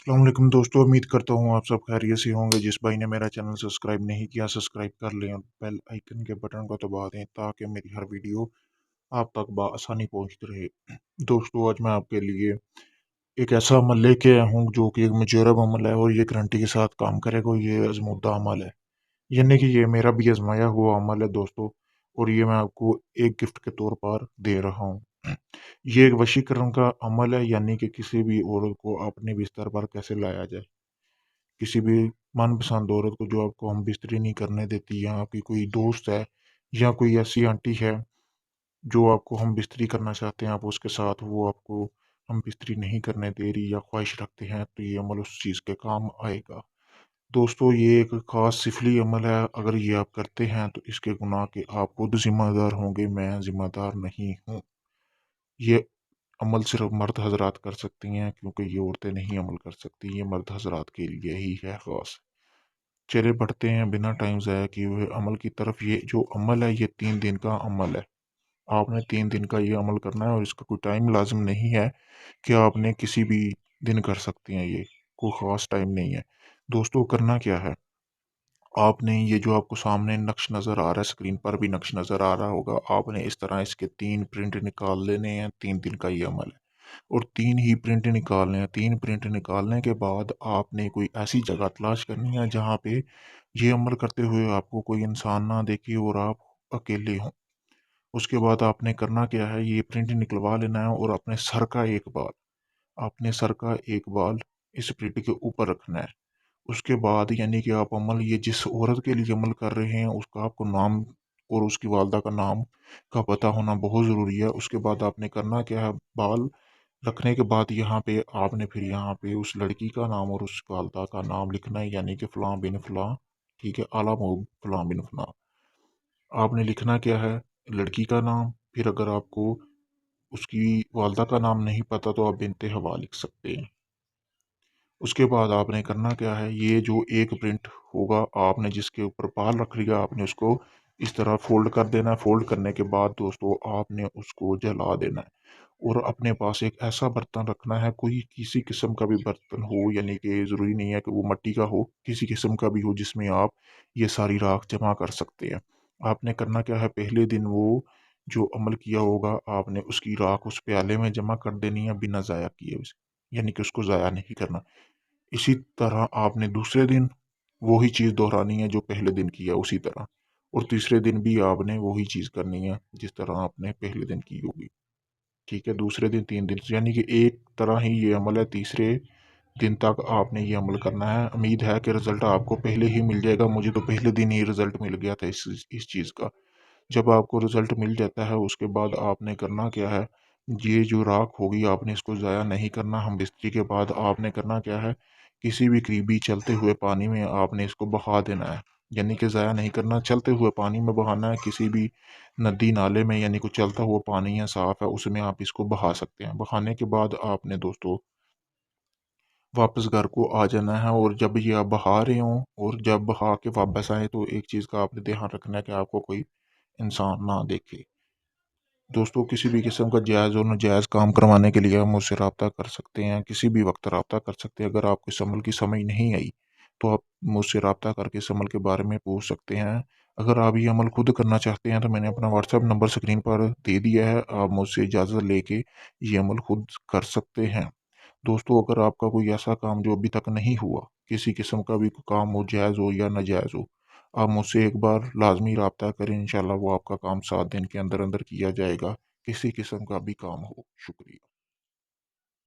अस्सलाम वालेकुम दोस्तों, उम्मीद करता हूँ आप सब खैरियत से होंगे। जिस भाई ने मेरा चैनल सब्सक्राइब नहीं किया, सब्सक्राइब कर लें और बेल आइकन के बटन को दबा दें ताकि मेरी हर वीडियो आप तक बआसानी पहुँचती रहे। दोस्तों, आज मैं आपके लिए एक ऐसा अमल लेके आया हूँ जो कि एक मुजरब अमल है और ये गारंटी के साथ काम करेगा। ये आजमूदा अमल है, यानी कि ये मेरा भी आजमाया हुआ अमल है दोस्तों, और ये मैं आपको एक गिफ्ट के तौर पर दे रहा हूँ। ये एक वशीकरण का अमल है, यानी कि किसी भी औरत को अपने बिस्तर पर कैसे लाया जाए। किसी भी मनपसंद औरत को जो आपको हम बिस्तरी नहीं करने देती, या आपकी कोई दोस्त है या कोई ऐसी आंटी है जो आपको हम बिस्तरी करना चाहते हैं, आप उसके साथ वो आपको हम बिस्तरी नहीं करने दे रही या ख्वाहिश रखते हैं, तो ये अमल उस चीज़ के काम आएगा। दोस्तों, ये एक खास सिफली अमल है। अगर ये आप करते हैं तो इसके गुनाह के आप खुद जिम्मेदार होंगे, मैं जिम्मेदार नहीं हूँ। ये अमल सिर्फ मर्द हजरात कर सकती हैं, क्योंकि ये औरतें नहीं अमल कर सकती। ये मर्द हजरात के लिए ही है खास। चले बढ़ते हैं बिना टाइम ज़ाया किए हुए अमल की तरफ। ये जो अमल है, ये 3 दिन का अमल है। आपने 3 दिन का ये अमल करना है, और इसका कोई टाइम लाजिम नहीं है कि आपने किसी भी दिन कर सकते हैं। ये कोई ख़ास टाइम नहीं है। दोस्तों, करना क्या है, आपने ये जो आपको सामने नक्श नज़र आ रहा है, स्क्रीन पर भी नक्श नज़र आ रहा होगा, आपने इस तरह इसके 3 प्रिंट निकाल लेने हैं। 3 दिन का ये अमल है, और 3 ही प्रिंट निकालने हैं। 3 प्रिंट निकालने के बाद आपने कोई ऐसी जगह तलाश करनी है जहाँ पे ये अमल करते हुए आपको कोई इंसान ना देखे और आप अकेले हों। उसके बाद आपने करना क्या है, ये प्रिंट निकलवा लेना है और अपने सर का एक बाल इस प्रिंट के ऊपर रखना है। उसके बाद यानी कि आप अमल ये जिस औरत के लिए अमल कर रहे हैं, उसका आपको नाम और उसकी वालदा का नाम का पता होना बहुत ज़रूरी है। उसके बाद आपने करना क्या है, बाल रखने के बाद यहाँ पे आपने फिर यहाँ पे उस लड़की का नाम और उस वालदा का नाम लिखना है, यानी कि फ़लाँ बिन फ़लाँ, ठीक है, आला मोहब्ब फ़लाँ बिन फ़लाँ। आपने लिखना क्या है, लड़की का नाम, फिर अगर आपको उसकी वालदा का नाम नहीं पता तो आप बिनते हवा लिख सकते हैं। उसके बाद आपने करना क्या है, ये जो एक प्रिंट होगा, आपने जिसके ऊपर बाल रख लिया, आपने उसको इस तरह फोल्ड कर देना है। फोल्ड करने के बाद दोस्तों, आपने उसको जला देना है, और अपने पास एक ऐसा बर्तन रखना है, कोई किसी किस्म का भी बर्तन हो, यानी कि ज़रूरी नहीं है कि वो मिट्टी का हो, किसी किस्म का भी हो जिसमें आप ये सारी राख जमा कर सकते हैं। आपने करना क्या है, पहले दिन वो जो अमल किया होगा, आपने उसकी राख उस प्याले में जमा कर देनी है बिना ज़ाया किए उसे, यानी कि उसको ज़ाया नहीं करना। इसी तरह आपने दूसरे दिन वही चीज़ दोहरानी है जो पहले दिन किया उसी तरह, और तीसरे दिन भी आपने वही चीज़ करनी है जिस तरह आपने पहले दिन की होगी। ठीक है, दूसरे दिन 3 दिन, यानी कि एक तरह ही ये अमल है। तीसरे दिन तक आपने ये अमल करना है। उम्मीद है कि रिजल्ट आपको पहले ही मिल जाएगा। मुझे तो पहले दिन ही रिजल्ट मिल गया था इस चीज़ का। जब आपको रिजल्ट मिल जाता है, उसके बाद आपने करना क्या है, ये जो राख होगी आपने इसको ज़ाया नहीं करना। हम बिस्तर के बाद आपने करना क्या है, किसी भी करीबी चलते हुए पानी में आपने इसको बहा देना है, यानी कि ज़ाया नहीं करना, चलते हुए पानी में बहाना है। किसी भी नदी नाले में, यानी कोई चलता हुआ पानी है, साफ़ है, उसमें आप इसको बहा सकते हैं। बहाने के बाद आपने दोस्तों वापस घर को आ जाना है, और जब ये आप बहा रहे हों और जब बहा के वापस आए, तो एक चीज़ का आपने ध्यान रखना है कि आपको कोई इंसान ना देखे। दोस्तों, किसी भी किस्म का जायज़ और नाजायज़ काम करवाने के लिए आप मुझसे रब्ता कर सकते हैं, किसी भी वक्त रब्ता कर सकते हैं। अगर आपको इस अमल की समझ नहीं आई, तो आप मुझसे रब्ता करके इस अमल के बारे में पूछ सकते हैं। अगर आप ये अमल खुद करना चाहते हैं, तो मैंने अपना व्हाट्सएप नंबर स्क्रीन पर दे दिया है, आप मुझसे इजाज़त लेके ये अमल खुद कर सकते हैं। दोस्तों, अगर आपका कोई ऐसा काम जो अभी तक नहीं हुआ, किसी किस्म का भी कोई काम हो, जायज़ हो या नाजायज़ हो, आप मुझसे एक बार लाज़मी रब्ता करें। इंशाअल्लाह वो आपका काम 7 दिन के अंदर अंदर किया जाएगा, किसी किस्म का भी काम हो। शुक्रिया।